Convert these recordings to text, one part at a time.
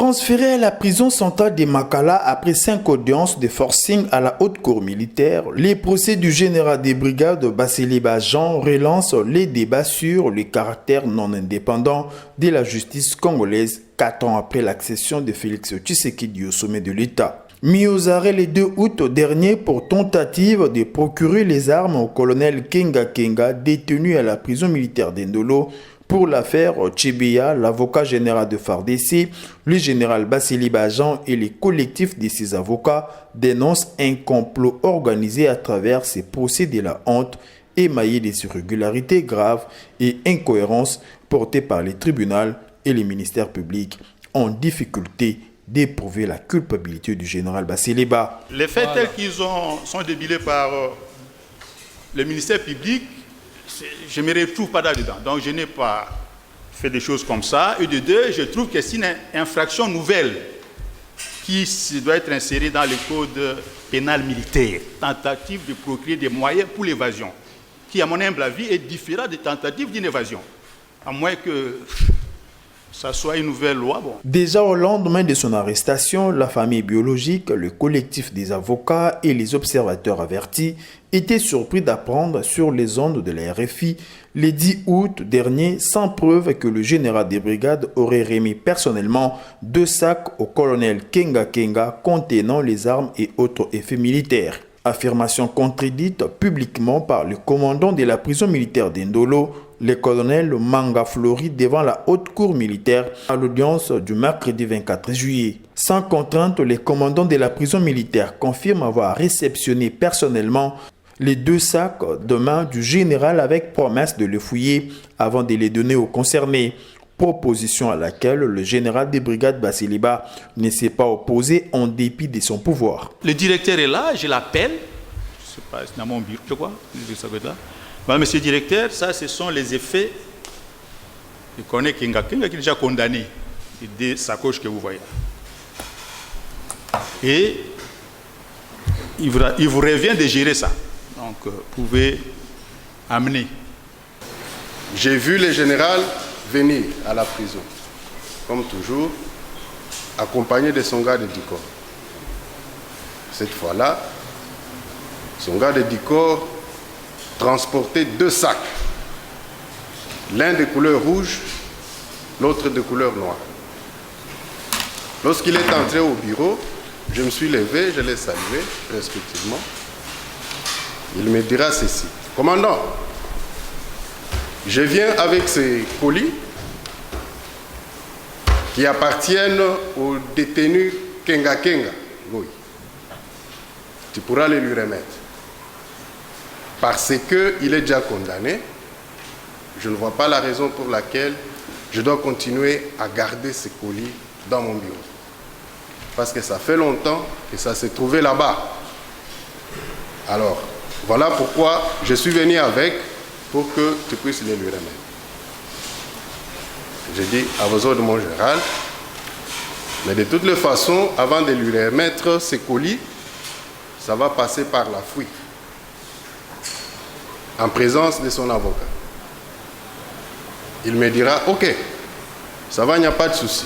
Transféré à la prison centrale de Makala après 5 audiences de forcing à la haute cour militaire, les procès du général des brigades Basseliba Jean relancent les débats sur le caractère non indépendant de la justice congolaise 4 ans après l'accession de Félix Tshisekedi au sommet de l'État. Mis aux arrêts le 2 août dernier pour tentative de procurer les armes au colonel Kenga Kenga détenu à la prison militaire d'Endolo. Pour l'affaire Tchebeya, l'avocat général de FARDC, le général Basseliba Jean et les collectifs de ses avocats dénoncent un complot organisé à travers ces procès de la honte émaillés des irrégularités graves et incohérences portées par les tribunaux et les ministères publics en difficulté d'éprouver la culpabilité du général Basseliba. Les faits tels qu'ils sont débilés par le ministère public, je ne me retrouve pas là-dedans. Donc je n'ai pas fait des choses comme ça. Et de deux, je trouve que c'est une infraction nouvelle qui doit être insérée dans le code pénal militaire. Tentative de procurer des moyens pour l'évasion, qui à mon humble avis est différent des tentatives d'une évasion. À moins que ça soit une nouvelle loi. Bon. Déjà au lendemain de son arrestation, la famille biologique, le collectif des avocats et les observateurs avertis étaient surpris d'apprendre sur les ondes de la RFI le 10 août dernier sans preuve que le général des brigades aurait remis personnellement 2 sacs au colonel Kenga Kenga contenant les armes et autres effets militaires. Affirmation contredite publiquement par le commandant de la prison militaire d'Endolo, le colonel Manga Flori, devant la haute cour militaire à l'audience du mercredi 24 juillet. Sans contrainte, le commandant de la prison militaire confirme avoir réceptionné personnellement les 2 sacs de main du général avec promesse de les fouiller avant de les donner aux concernés. Proposition à laquelle le général des brigades Basseliba ne s'est pas opposé en dépit de son pouvoir. Le directeur est là, je l'appelle, je ne sais pas, c'est dans mon bureau, je crois, monsieur le directeur, ça ce sont les effets. Je connais Kenga Kenga qui est déjà condamné, des sacoches que vous voyez. Et il vous revient de gérer ça. Donc, vous pouvez amener. J'ai vu le général venir à la prison, comme toujours, accompagné de son gars de Dicor. Cette fois-là, son gars de Dicor transportait 2 sacs, l'un de couleur rouge, l'autre de couleur noire. Lorsqu'il est entré au bureau, je me suis levé, je l'ai salué respectivement. Il me dira ceci: commandant, je viens avec ces colis qui appartiennent au détenu Kenga Kenga. Oui. Tu pourras les lui remettre. Parce qu'il est déjà condamné, je ne vois pas la raison pour laquelle je dois continuer à garder ces colis dans mon bureau. Parce que ça fait longtemps que ça s'est trouvé là-bas. Alors, voilà pourquoi je suis venu avec, pour que tu puisses les lui remettre. J'ai dit à vos ordres, mon général, mais de toutes les façons, avant de lui remettre ces colis, ça va passer par la fouille, en présence de son avocat. Il me dira, ok, ça va, il n'y a pas de souci.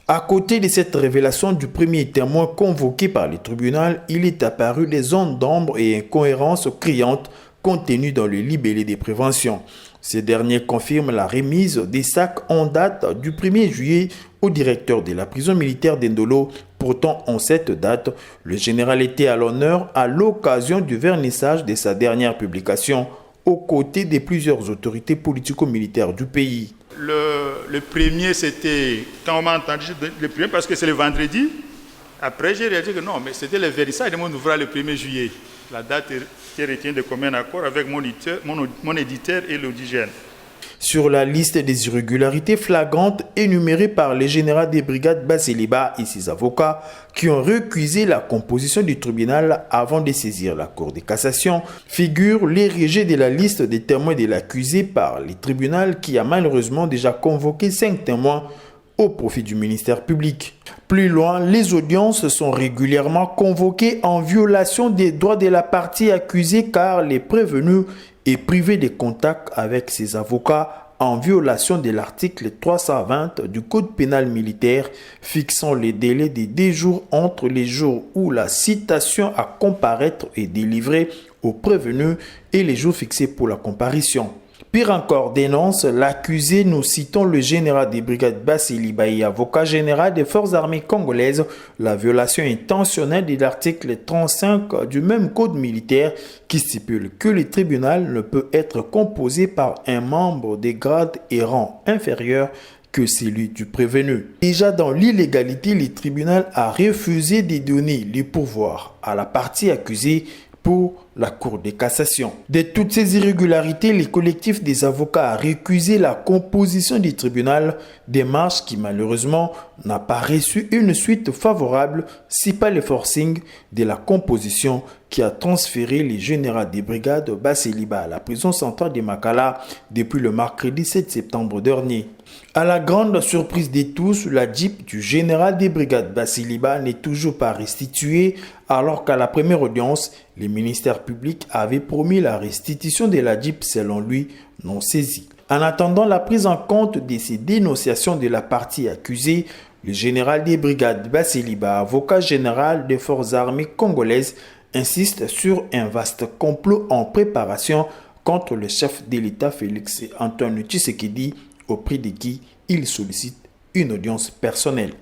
À côté de cette révélation du premier témoin convoqué par le tribunal, il est apparu des zones d'ombre et incohérences criantes contenues dans le libellé de prévention. Ces derniers confirment la remise des sacs en date du 1er juillet au directeur de la prison militaire d'Endolo. Pourtant, en cette date, le général était à l'honneur à l'occasion du vernissage de sa dernière publication, aux côtés de plusieurs autorités politico-militaires du pays. Le premier, c'était, quand on m'a entendu, le premier, parce que c'est le vendredi. Après, j'ai réalisé que non, mais c'était le vernissage de mon ouvrage le 1er juillet. La date qui retient de commun accord avec mon éditeur et l'audigène. Sur la liste des irrégularités flagrantes énumérées par le général des brigades Basseliba et ses avocats qui ont récusé la composition du tribunal avant de saisir la Cour de cassation, figure les rejets de la liste des témoins de l'accusé par le tribunal qui a malheureusement déjà convoqué 5 témoins au profit du ministère public. Plus loin, les audiences sont régulièrement convoquées en violation des droits de la partie accusée car les prévenus est privé de contact avec ses avocats en violation de l'article 320 du Code pénal militaire fixant les délais de 10 jours entre les jours où la citation à comparaître est délivrée au prévenu et les jours fixés pour la comparution. Pire encore, dénonce l'accusé, nous citons le général des brigades Bassili Baye, avocat général des forces armées congolaises, la violation intentionnelle de l'article 35 du même code militaire qui stipule que le tribunal ne peut être composé par un membre des grades et rangs inférieurs que celui du prévenu. Déjà dans l'illégalité, le tribunal a refusé de donner les pouvoirs à la partie accusée pour la Cour de cassation. De toutes ces irrégularités, le collectif des avocats a récusé la composition du tribunal, démarche qui malheureusement n'a pas reçu une suite favorable, si pas le forcing de la composition qui a transféré les généraux des brigades Bassiliba à la prison centrale de Makala depuis le mercredi 7 septembre dernier. À la grande surprise de tous, la Jeep du général des brigades Bassiliba n'est toujours pas restituée, alors qu'à la première audience, le ministère public avait promis la restitution de la Jeep selon lui non saisie. En attendant la prise en compte de ces dénonciations de la partie accusée, le général des brigades Bassiliba, avocat général des forces armées congolaises, insiste sur un vaste complot en préparation contre le chef de l'État Félix Antoine Tshisekedi, au prix de qui il sollicite une audience personnelle.